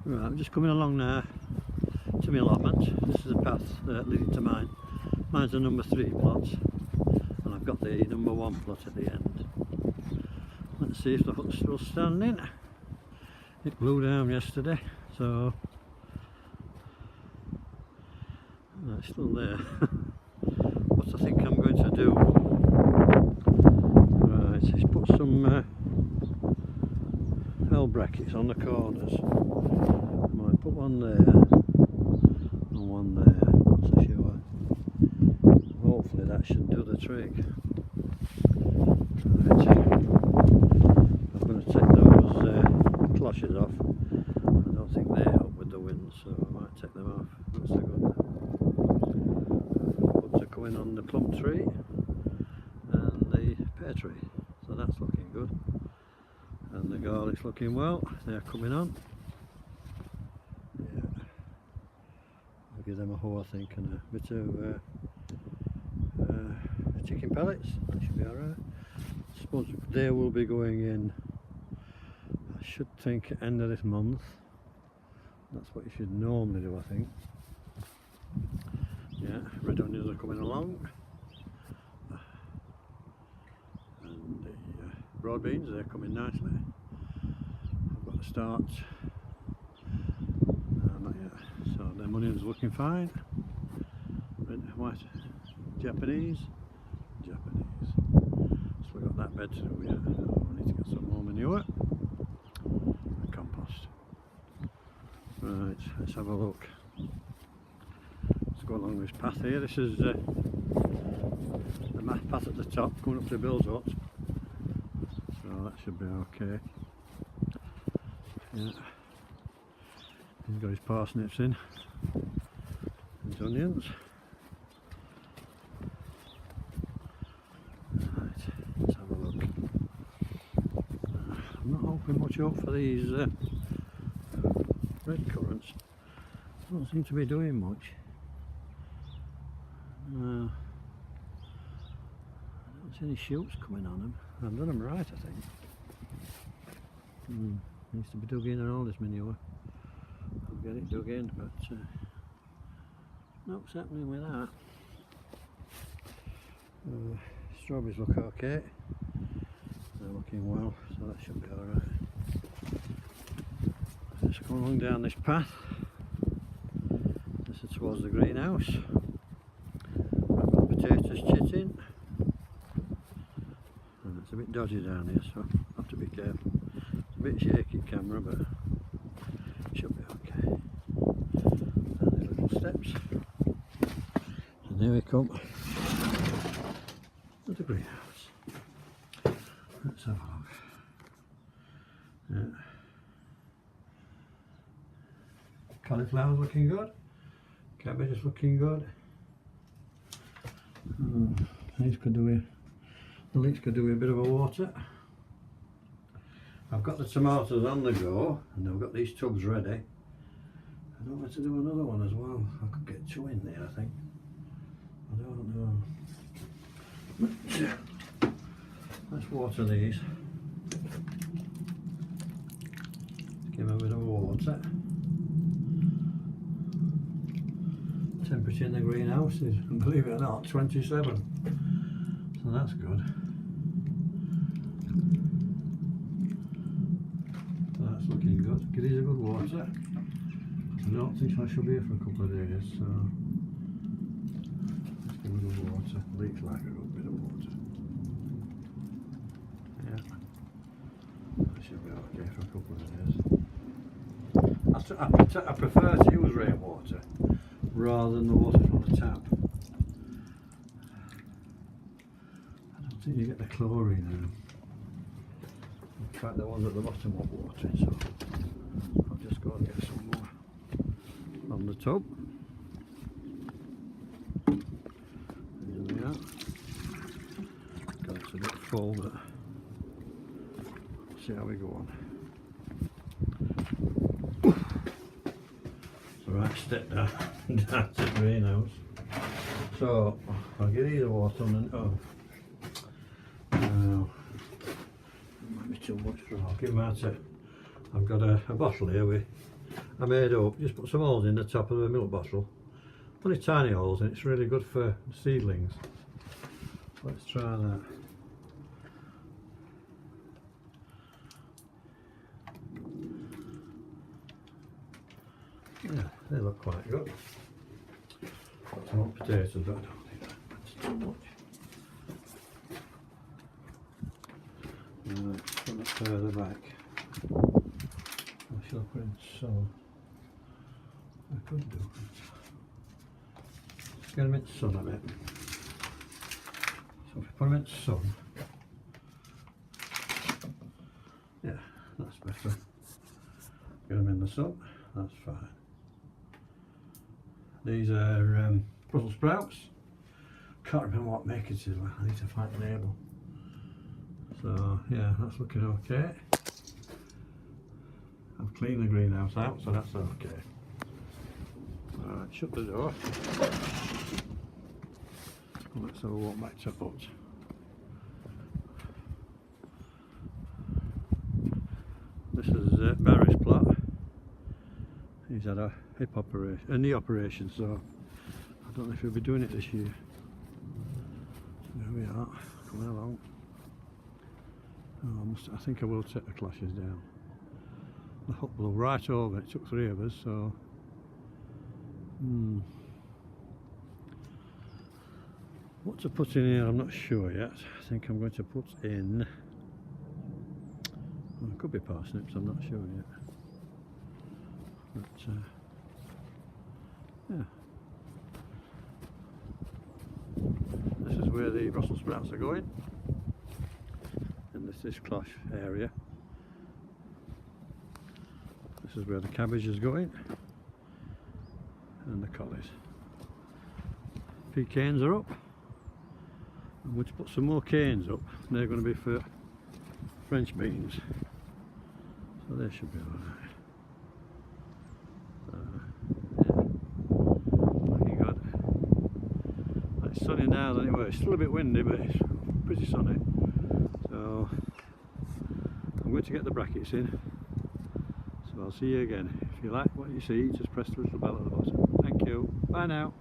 Right, I'm just coming along now to my allotment. This is a path leading to mine. Mine's the number 3 plot, and I've got the number 1 plot at the end. Let's see if the hut's still standing. It blew down yesterday, so it's still there. What I think I'm going to do, right, is put some L brackets on the corners. I might put one there and one there, not so sure. Hopefully that should do the trick. Right. I'm going to take those cloches off. I don't think they help with the wind, so I might take them off. That's a good. Buds are coming on the plum tree and the pear tree, so that's looking good. And the garlic's looking well, they're coming on. Yeah, I'll give them a hoe, I think, and a bit of chicken pellets. That should be alright. I suppose they will be going in, I should think, end of this month. That's what you should normally do, I think. Yeah, red onions are coming along. And the broad beans, they're coming nicely. I've got to start. Not yet. So the onions are looking fine. Red, white, Japanese. So we got that bed to do yet. I need to get some more manure and compost. Right, let's have a look. Let's go along this path here. This is the path at the top coming up to Bill's hut. So that should be okay. Yeah. He's got his parsnips in, his onions. Right, let's have a look. I'm not hoping much up for these red currants. Don't seem to be doing much. I don't see any shoots coming on them. I've done them right, I think. Needs to be dug in and all this manure. I'll get it dug in, but nothing's happening with that. Strawberries look okay. They're looking well, so that should be alright. Let's go along down this path. This is towards the greenhouse. I've got potatoes chitting. And it's a bit dodgy down here, so I have to be careful. It's a bit shaky camera, but it should be okay. And these little steps. And here we come to the greenhouse. Let's have a look. Yeah. Cauliflower's looking good. Cabbage is looking good. These could do with, the leeks could do with a bit of a water. I've got the tomatoes on the go, and I've got these tubs ready. I don't want to do another one as well. I could get 2 in there, I think. I don't know. But, let's water these. Give them a bit of water. Temperature in the greenhouse is, believe it or not, 27. So that's good. So that's looking good. Give these a good water. I don't think I should be here for a couple of days, so let's give them a good water. Leeks like a good bit of water. Yeah. That should be okay for a couple of days. I prefer to use rainwater rather than the water from the tap. I don't think you get the chlorine in them. In fact, the ones at the bottom want water, so I'll just go and get some more on the tub. There we are. God, it's a bit full, but see how we go on. Right step down to the greenhouse. So I'll get either water and it might be too much for all. I'll give them out I've got a bottle here with I made up. Just put some holes in the top of the milk bottle. Only tiny holes, and it's really good for seedlings. Let's try that. Yeah, they look quite good. Got some more potatoes, but I don't think that's too much. Right, put it further back. I shall put in some. I could do it. Get them in the sun a bit. So if we put them in the sun, yeah, that's better. Get them in the sun, that's fine. These are Brussels sprouts. Can't remember what make it is. I need to find the label. So yeah, that's looking okay. I've cleaned the greenhouse out, so that's okay. Alright, shut the door. Let's have a walk back to hut. This is Barry's plot. He's had a hip operation, a knee operation, so I don't know if he'll be doing it this year. There we are, coming along. Oh, I think I will take the clashes down. The hut blew right over. It took 3 of us, so. What to put in here, I'm not sure yet. I think I'm going to put in. Well, it could be parsnips, I'm not sure yet. But yeah. This is where the Brussels sprouts are going. In this clash area. This is where the cabbage is going. And the collies. Pecans are up. I'm going to put some more canes up. They're going to be for French beans. So they should be alright. Yeah. Looking good. It's sunny now anyway. It's still a bit windy, but it's pretty sunny. So I'm going to get the brackets in. So I'll see you again. If you like what you see, just press the little bell at the bottom. Thank you. Bye now.